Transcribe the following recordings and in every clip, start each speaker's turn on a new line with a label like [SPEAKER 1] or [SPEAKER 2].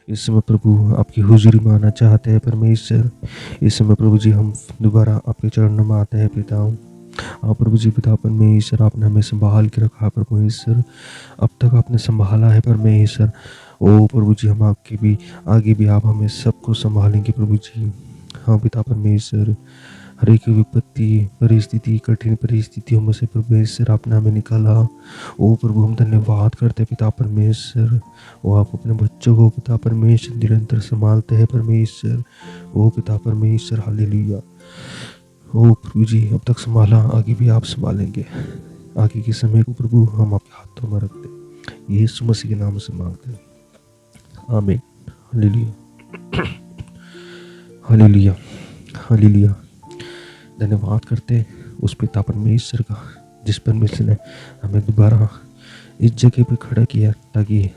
[SPEAKER 1] इस समय प्रभु आपकी हुजूरी में आना चाहते हैं परमेश्वर। इस समय प्रभु जी हम दोबारा आपके चरणों में आते हैं पिता। आप प्रभु जी पिता परमेश्वर, आपने हमें संभाल के रखा परमेश्वर, अब तक आपने संभाला है परमेश्वर। ओ प्रभु जी हम आपके भी आगे भी आप हमें सबको संभालेंगे प्रभु जी। हाँ पिता परमेश्वर, हर एक विपत्ति परिस्थिति कठिन परिस्थितियों में से परमेश्वर आपने हमें निकाला। ओ प्रभु हम धन्यवाद करते पिता परमेश्वर। ओ आप अपने बच्चों को पिता परमेश्वर निरंतर संभालते हैं परमेश्वर। ओ पिता परमेश्वर हालेलुया। ओ प्रभु जी अब तक संभाला, आगे भी आप संभालेंगे। आगे के समय को प्रभु हम आपके हाथों में रखते हैं, यीशु मसीह के नाम से मांगते हैं, आमीन। Hallelujah hallelujah hallelujah. धन्यवाद करते उस पिता परमेश्वर का जिस परमेश्वर ने हमें दोबारा इस जगह पे खड़ा किया ताकि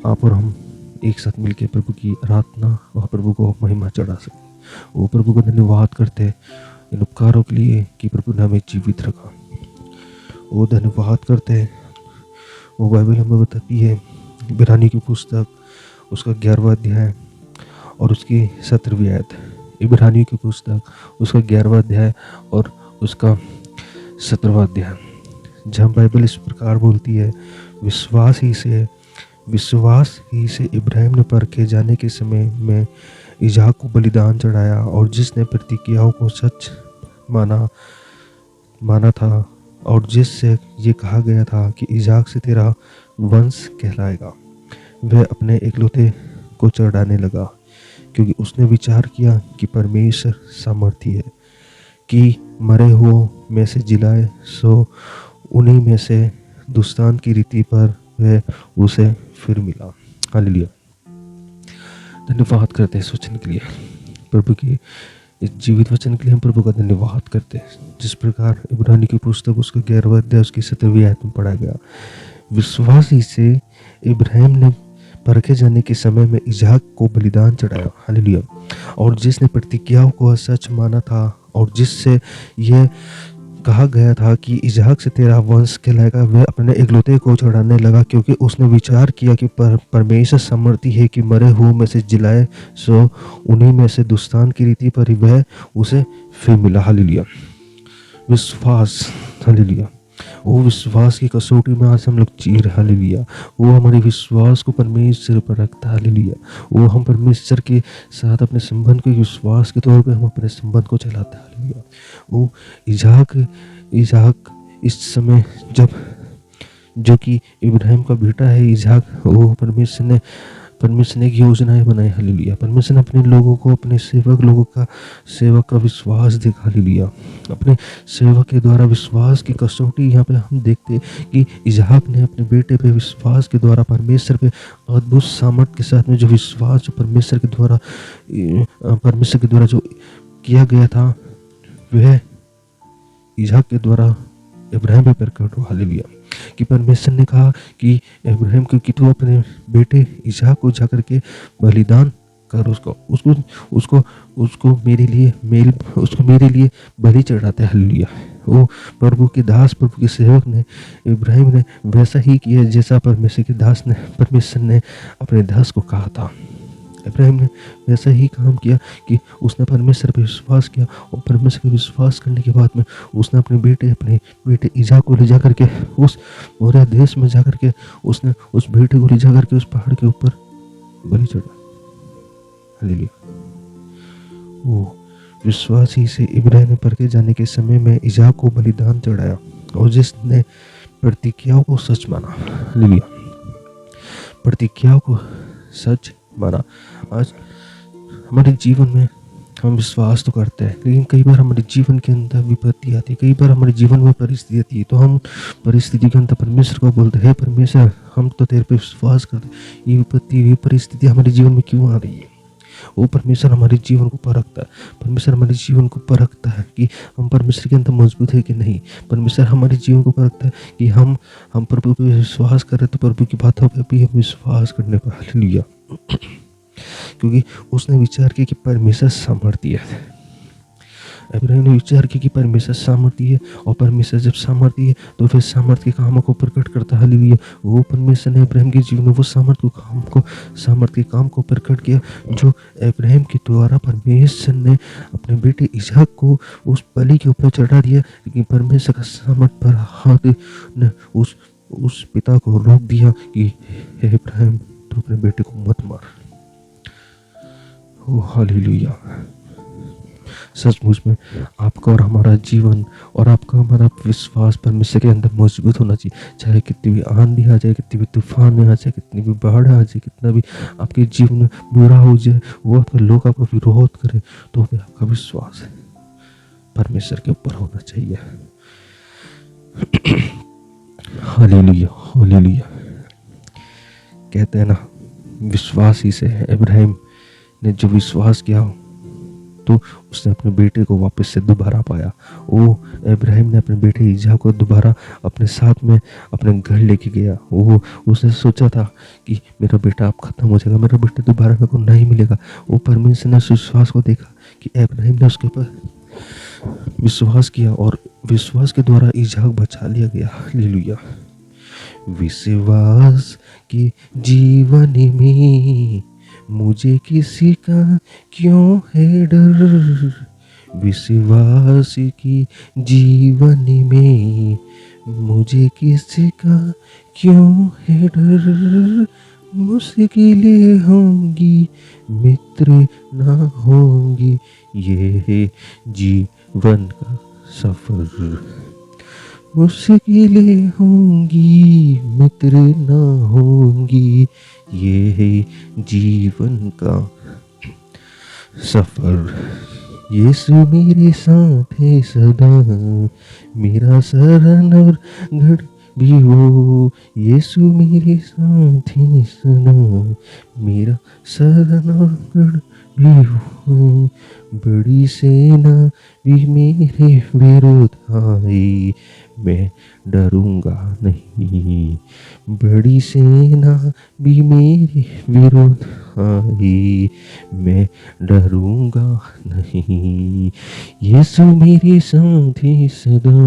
[SPEAKER 1] आप और हम एक साथ मिलकर प्रभु की आराधना और प्रभु को महिमा चढ़ा सकें। वो प्रभु को धन्यवाद करते इन उपकारों के लिए कि प्रभु ने हमें जीवित रखा। वो धन्यवाद करते हैं। वो बाइबल हमें बताती है इब्रानी की पुस्तक उसका 11वां अध्याय और उसकी 17वीं आयत। इब्रानी की पुस्तक उसका 11वां अध्याय और उसका 17वां अध्याय, जहाँ बाइबल इस प्रकार बोलती है, विश्वास ही से इब्राहिम ने परखे जाने के समय में इसहाक को बलिदान चढ़ाया, और जिसने प्रतिज्ञाओं को सच माना था, और जिससे ये कहा गया था कि इसहाक से तेरा वंश कहलाएगा, वह अपने एकलौते को चढ़ाने लगा, क्योंकि उसने विचार किया कि परमेश्वर सामर्थी है कि मरे हुओं में से जिलाए, सो उन्हीं में से दुस्तान की रीति पर वह उसे फिर मिला। हालेलुया। धन्यवाद करते हैं इस वचन के लिए, प्रभु की इस जीवित वचन के लिए हम प्रभु का धन्यवाद करते हैं। जिस प्रकार इब्रानी की पुस्तक उसका 11वां अध्याय उसकी 17वीं आयत में पढ़ा गया, विश्वास ही से इब्राहिम ने परखे जाने के समय में इसहाक को बलिदान चढ़ाया। हालेलुया। और जिसने प्रतिज्ञाओं को सच माना था, और जिससे यह कहा गया था कि इसहाक से तेरा वंश कहलाएगा, वह अपने एकलौते को चढ़ाने लगा, क्योंकि उसने विचार किया कि परमेश्वर सामर्थी है कि मरे हुए में से जिलाए, सो उन्हीं में से दुस्तान की रीति पर ही वह उसे फिर मिला। हालेलुया। विश्वास, हालेलुया। वो विश्वास की कसौटी में आज हम लोग चीर। हालेलुया। वो हमारे विश्वास को परमेश्वर पर रखता है। हालेलुया। वो हम परमेश्वर के साथ अपने संबंध को विश्वास के तौर पे हम अपने संबंध को चलाते हैं। हालेलुया। वो इसहाक इस समय जब जो कि इब्राहिम का बेटा है इसहाक, वो परमेश्वर ने एक योजनाएं बनाई। हालेलुया। परमेश्वर ने अपने लोगों को, अपने सेवक का विश्वास देखा। हालेलुया। अपने सेवक के द्वारा विश्वास की कसौटी यहाँ पे हम देखते कि इसहाक ने अपने बेटे पे विश्वास के द्वारा परमेश्वर पे अद्भुत सामर्थ के साथ में जो विश्वास जो परमेश्वर के द्वारा जो किया गया था, वह इसहाक के द्वारा इब्राहिम पे प्रकट हुआ। हालेलुया। कि परमेश्वर ने कहा कि इब्राहिम को कि तू अपने बेटे इसहाक को जाकर के बलिदान कर, उसको मेरे लिए बलि चढ़ाते। हालेलुया। वो प्रभु के दास, प्रभु के सेवक ने, इब्राहिम ने वैसा ही किया जैसा परमेश्वर ने अपने दास को कहा था। इब्राहिम ने वैसा ही काम किया कि उसने परमेश्वर पर विश्वास किया, और परमेश्वर पर विश्वास करने के बाद में उसने अपने बेटे इसहाक को ले जा करके उस मोरिया देश में जा करके उसने उस बेटे को ले जा करके उस पहाड़ के ऊपर बलि चढ़ा। हालेलुया। वो विश्वास ही से इब्राहिम ने परखे जाने के समय में इसहाक को बलिदान चढ़ाया, और जिसने प्रतिज्ञाओं को सच माना। हालेलुया। प्रतिज्ञाओं को सच माना। आज हमारे जीवन में हम विश्वास तो करते हैं, लेकिन कई बार हमारे जीवन के अंदर विपत्ति आती है, कई बार हमारे जीवन में परिस्थिति आती है, तो हम परिस्थिति के अंदर परमेश्वर को बोलते हैं, परमेश्वर हम तो तेरे पे विश्वास करते हैं, ये विपत्ति ये परिस्थिति हमारे जीवन में क्यों आ रही है। वो परमेश्वर हमारे जीवन को परखता है। परमेश्वर हमारे जीवन को परखता है कि हम परमेश्वर के अंदर मजबूत है कि नहीं। परमेश्वर हमारे जीवन को परखता है कि हम प्रभु पे विश्वास करें, तो प्रभु की बातों पे भी हम विश्वास करने पर। हालेलुया। क्योंकि उसने विचार किया कि परमेश्वर सामर्थी है। इब्राहिम ने विचार किया कि परमेश्वर सामर्थ्य है, और परमेश्वर जब सामर्थ्य है तो फिर सामर्थ्य के कामों को प्रकट करता है। हालेलुया। वो परमेश्वर ने इब्राहिम के जीवन में वो सामर्थ्य के काम को प्रकट किया, जो इब्राहिम के द्वारा परमेश्वर ने अपने बेटे इसहाक को उस बलि के ऊपर चढ़ा दिया। लेकिन परमेश्वर का सामर्थ पर हाथ ने उस पिता को रोक दिया कि हे इब्राहिम, तू अपने बेटे को मत मार। ओ हालेलुया। सचमुच में आपका और हमारा जीवन और आपका हमारा विश्वास परमेश्वर के अंदर मजबूत होना चाहिए। चाहे कितनी भी आंधी आ जाए, कितनी भी तूफान आ जाए, कितनी भी बाढ़ आ जाए, कितना भी आपके जीवन में बुरा हो जाए, वो आपके लोग आपका विरोध करें, तो भी आपका विश्वास परमेश्वर के ऊपर होना चाहिए। Hallelujah, hallelujah. कहते हैं ना, विश्वास ही से है। इब्राहिम ने जो विश्वास किया तो उसने अपने बेटे को वापस से दोबारा पाया। वो इब्राहिम ने अपने बेटे इसहाक को दोबारा अपने साथ में अपने घर लेके गया। वो उसने सोचा था कि मेरा बेटा अब खत्म हो जाएगा, मेरा बेटा दोबारा मेरे को नहीं मिलेगा। वो परमेश्वर ने विश्वास को देखा कि इब्राहिम ने उसके ऊपर विश्वास किया, और विश्वास के द्वारा इसहाक बचा लिया गया। हालेलुया। विश्वास के जीवन में मुझे किसी का क्यों है डर, विश्वास की जीवन में मुझे किसी का क्यों है डर, मुश्किलें होंगी मित्र ना होंगी, ये है जीवन का सफर। मुश्किलें होंगी मित्र ना होंगी, ये है जीवन का सफर। यीशु मेरे साथ है सदा, मेरा शरण और गढ़ भी हो। यीशु मेरे साथ है सदा, मेरा शरण और गढ़ भी हो। बड़ी सेना भी मेरे विरोध आई, मैं डरूंगा नहीं। बड़ी सेना भी मेरे विरोध आई, मैं डरूंगा नहीं। यीशु मेरे साथ है सदा,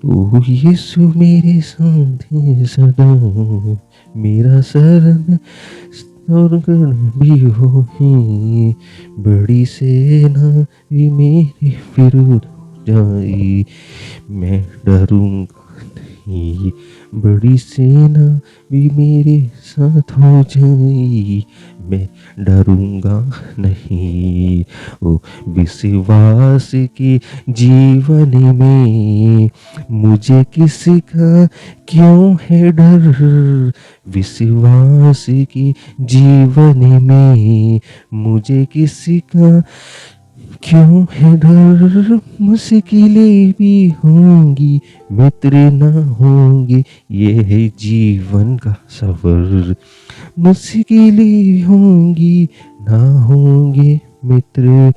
[SPEAKER 1] ओ यीशु मेरे साथ है सदा, मेरा शरण और गढ़ भी हो ही। बड़ी सेना भी मेरे विरोध जाए, मैं डरूंगा नहीं। बड़ी सेना भी मेरे साथ हो जाए, मैं डरूंगा नहीं। ओ विश्वास के जीवन में मुझे किसी का क्यों है डर, विश्वास के जीवन में मुझे किसी का क्यों है डर, मुश्किलें भी होंगी मित्र ना होंगे, ये है जीवन का सफर। मुश्किलें होंगी ना होंगे मित्र,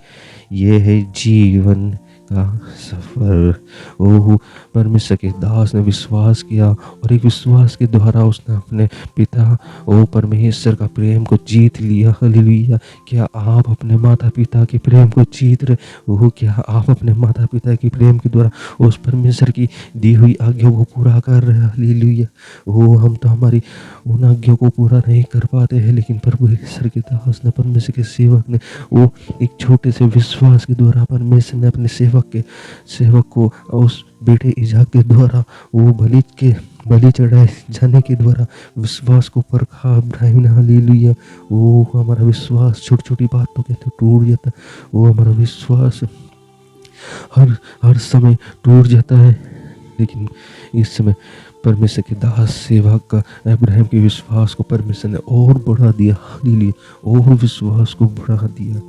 [SPEAKER 1] ये है जीवन का सफर। ओह, परमेश्वर के दास ने विश्वास किया, और एक विश्वास के द्वारा उसने अपने पिता ओ परमेश्वर का प्रेम को जीत लिया। हालेलुया। क्या आप अपने माता पिता के प्रेम को जीत रहे हो? क्या आप अपने माता पिता के प्रेम के द्वारा उस परमेश्वर की दी हुई आज्ञा को पूरा कर रहे हैं? हालेलुया। ओ, हम तो हमारी उन आज्ञा को पूरा नहीं कर पाते हैं, लेकिन परमेश्वर के दास ने, परमेश्वर के सेवक ने वो एक छोटे से विश्वास के द्वारा परमेश्वर ने अपने सेवक को उस बेटे इसहाक के द्वारा वो बलि चढ़ाए जाने के द्वारा विश्वास को परखा इब्राहिम ने। हालेलुया। वो हमारा विश्वास छोटी छोटी बातों के अंदर टूट जाता है। वो हमारा विश्वास हर समय टूट जाता है, लेकिन इस समय परमेश्वर के दास सेवक का इब्राहिम के विश्वास को परमेश्वर ने और बढ़ा दिया। हालेलुया। और विश्वास को बढ़ा दिया।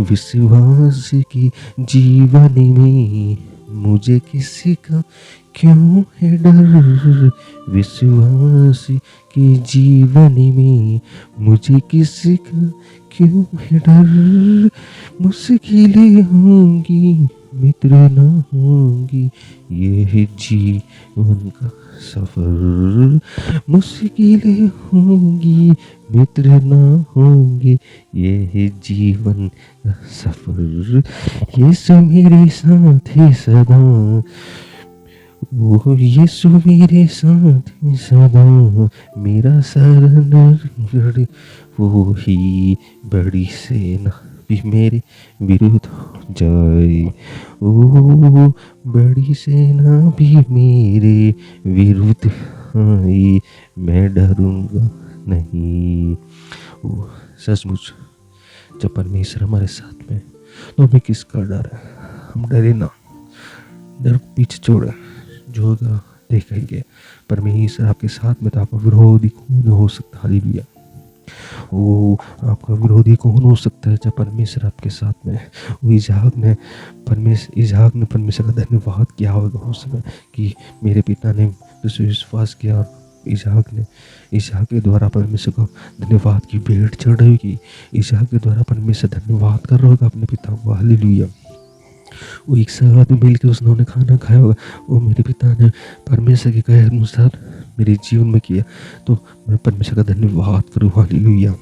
[SPEAKER 1] विश्वास की जीवन में मुझे किसी का क्यों है डर, विश्वास के जीवन में मुझे किसी का क्यों है डर, मुश्किलें होंगी मित्र ना होंगी, ये है जीवन का सफर। मुश्किलें होंगी, मित्र ना होंगे, ये है जीवन का सफर, यीशु मेरे साथ है सदा, वो यीशु मेरे साथ है सदा, मेरा सरंडर, वो ही बड़ी सेना भी मेरे विरुद्ध हो जाए, ओ बड़ी सेना भी मेरे विरुद्ध आए, मैं डरूंगा नहीं। ओ सचमुच जब परमेश्वर हमारे साथ में तो हमें किसका डर है, हम डरे ना, डर पीछे छोड़े, जो होगा देखेंगे। परमेश्वर आपके साथ में तो आपका विरोधी कौन हो सकता है, हालेलुया। वो आपका विरोधी कौन हो सकता है जब परमेश्वर आपके साथ में है। वो इसहाक ने परमेश्वर का धन्यवाद किया होगा उस समय कि मेरे पिता ने तुझसे विश्वास किया, और इसहाक के द्वारा परमेश्वर को धन्यवाद की भेंट चढ़ रही होगी। इसहाक के द्वारा परमेश्वर धन्यवाद कर रहा होगा अपने पिता को, हालेलुया। वो एक साथ मिल के उन्होंने खाना खाया होगा, वो मेरे पिता ने परमेश्वर के कहे अनुसार मेरे जीवन में किया, तो मैं परमेश्वर का धन्यवाद करूँ, हालेलुया।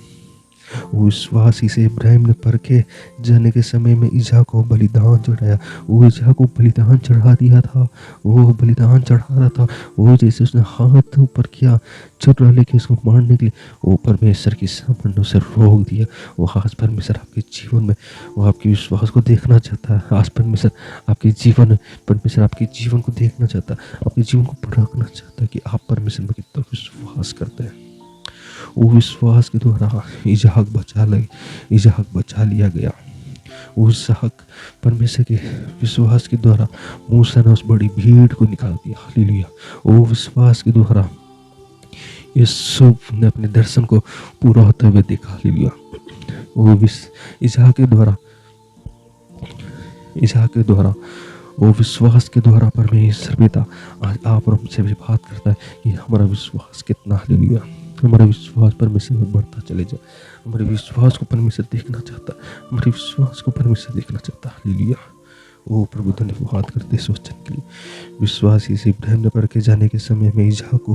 [SPEAKER 1] वो विश्वास ही से इब्राहिम ने परखे जाने के समय में इसहाक को बलिदान चढ़ाया। वो इसहाक को बलिदान चढ़ा दिया था, वो बलिदान चढ़ा रहा था। वो जैसे उसने हाथ ऊपर किया छुरा लेके उसको मारने के लिए, वो परमेश्वर की सामने उसे रोक दिया। वो आज परमेश्वर आपके जीवन में वो आपके विश्वास को देखना चाहता है। आज परमेश्वर आपके जीवन में परमेश्वर आपके जीवन को देखना चाहता है, आपके जीवन को परखना चाहता है कि आप परमेश्वर में कितना विश्वास करते हैं। वो विश्वास के द्वारा इसहाक बचा लिया गया। वो इसहाक परमेश्वर के विश्वास के द्वारा मूसा ने उस बड़ी भीड़ को निकाल दिया, हालेलुया। वो विश्वास के द्वारा यीशु ने अपने दर्शन को पूरा होते हुए देखा, हालेलुया। वो इसहाक के द्वारा वो विश्वास के द्वारा परमेश्वर पिता आज आप और हमसे भी बात करता है कि हमारा विश्वास कितना, हालेलुया। हमारा विश्वास परमेश्वर में बढ़ता चले जाए। हमारे विश्वास को परमेश्वर देखना चाहता है, हमारे विश्वास को परमेश्वर देखना चाहता है, हालेलुया। ओ प्रभु धन्यवाद करते इस वचन के लिए। विश्वास ही से इब्राहिम ने परखे जाने के समय में इसहाक को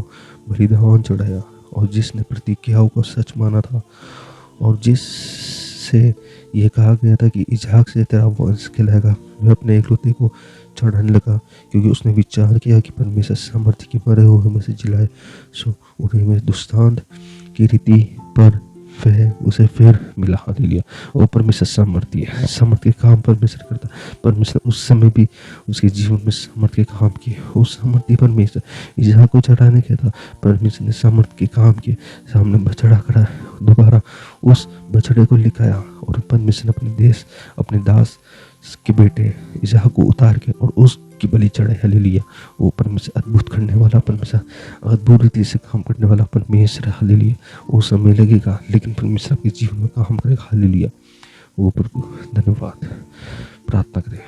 [SPEAKER 1] बलिदान चढ़ाया, और जिसने प्रतिज्ञाओं को सच माना था, और जिससे यह कहा गया था कि इसहाक से तेरा वंश कहलाएगा, वह अपने एकलौते को चढ़ाने लगा, क्योंकि उसने विचार किया कि परमेश्वर सामर्थ्य के मरे हुए में से जिलाए, सो उन्हें में दुष्टांत की रीति पर वह उसे फिर मिला, हालेलुया। और परमेश्वर सामर्थ्य है, सामर्थ्य के काम परमेश्वर करता। परमेश्वर उस समय भी उसके जीवन में सामर्थ्य के काम किए। उस सामर्थ्य परमेश्वर इसहाक को चढ़ाने के था, परमेश्वर ने सामर्थ्य के काम किए। सामने बछड़ा खड़ा, दोबारा उस बछड़े को लिखाया, और परमेश्वर ने अपने दास के बेटे इसहाक को उतार के और उसकी बलि चढ़ाई, हालेलुया। वो परमेश्वर अद्भुत करने वाला, परमेश्वर अद्भुत रीति से काम करने वाला परमेश्वर, हालेलुया। वो समय लगेगा लेकिन परमेश्वर आपके जीवन में काम करेगा, हालेलुया। वो प्रभु धन्यवाद, प्रार्थना करें।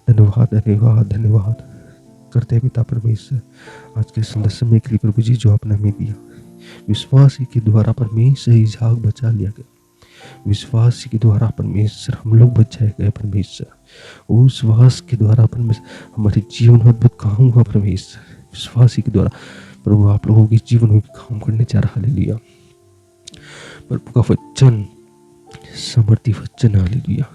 [SPEAKER 1] धन्यवाद धन्यवाद धन्यवाद करते पिता परमेश्वर आज के सुंदर समय के लिए प्रभु जी, जो आपने हमें दिया। विश्वास ही के द्वारा परमेश्वर इसहाक बचा लिया गया। विश्वास के द्वारा परमेश्वर हम लोग बचाए गए, परमेश्वर। उस विश्वास के द्वारा परमेश्वर हमारे जीवन में अद्भुत काम हुआ, परमेश्वर। विश्वास के द्वारा प्रभु आप लोगों के जीवन में भी काम करने जा रहा, हालेलुया। प्रभु का वचन सामर्थ्य वचन, हालेलुया।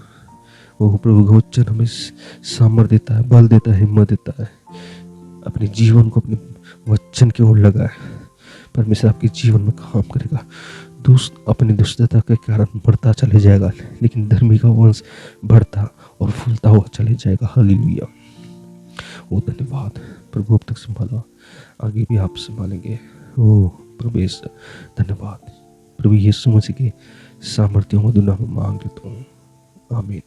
[SPEAKER 1] वो प्रभु का वचन हमें सामर्थ्य देता है, बल देता है, हिम्मत देता है। अपने जीवन को अपने वचन की ओर लगाए, परमेश्वर आपके जीवन में काम करेगा। अपनी दुष्टता के कारण बढ़ता चले जाएगा, लेकिन धर्मी का वंश बढ़ता और फूलता हुआ चले जाएगा, हालेलुया। ओ धन्यवाद प्रभु, अब तक संभाला, आगे भी आप संभालेंगे। ओ प्रभु धन्यवाद प्रभु, यीशु मसीह के सामर्थ्य मधुर नाम में मांग लेता हूँ, आमीन।